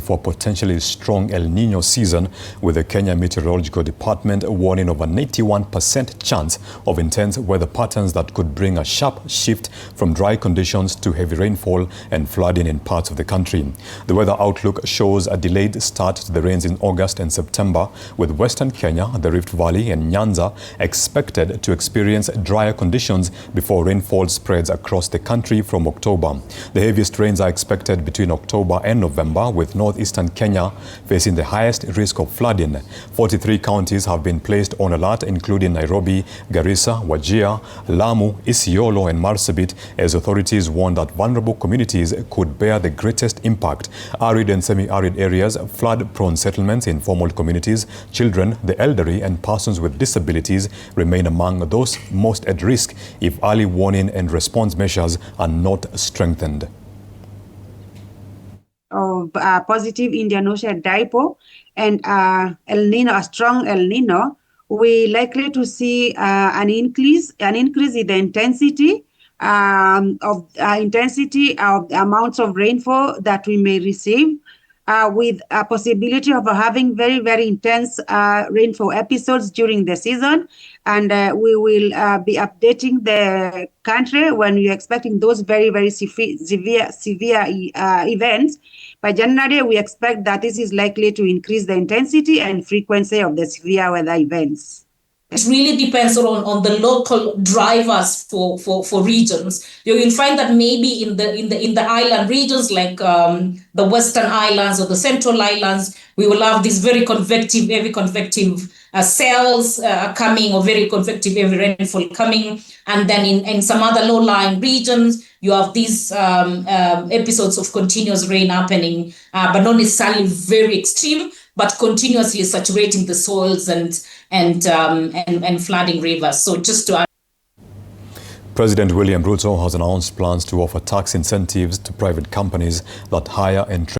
for potentially strong El Niño season, with the Kenya Meteorological Department warning of an 81% chance of intense weather patterns that could bring a sharp shift from dry conditions to heavy rainfall and flooding in parts of the country. The weather outlook shows a delayed start to the rains in August and September, with Western Kenya, the Rift Valley and Nyanza expected to experience drier conditions before rainfall spreads across the country from October. The heaviest rains are expected between October and November, with northeastern Kenya facing the highest risk of flooding. 43 counties have been placed on alert, including Nairobi, Garissa, Wajir, Lamu, Isiolo and Marsabit, as authorities warn that vulnerable communities could bear the greatest impact. Arid and semi-arid areas, flood-prone settlements, informal communities, children, the elderly and persons with disabilities remain among those most at risk if early warning and response measures are not strengthened. Of positive Indian Ocean dipole and El Nino, a strong El Nino, we likely to see an increase in the intensity of amounts of rainfall that we may receive, with a possibility of having very, very intense rainfall episodes during the season. And we will be updating the country when we're expecting those very, very severe events. By January, we expect that this is likely to increase the intensity and frequency of the severe weather events. It really depends on the local drivers for regions. You will find that maybe in the island regions like the Western Islands or the Central Islands, we will have these very convective cells coming, or very convective heavy rainfall coming. And then in some other low-lying regions, you have these episodes of continuous rain happening, but not necessarily very extreme, but continuously saturating the soils and flooding rivers. So just to President William Ruto has announced plans to offer tax incentives to private companies that hire and train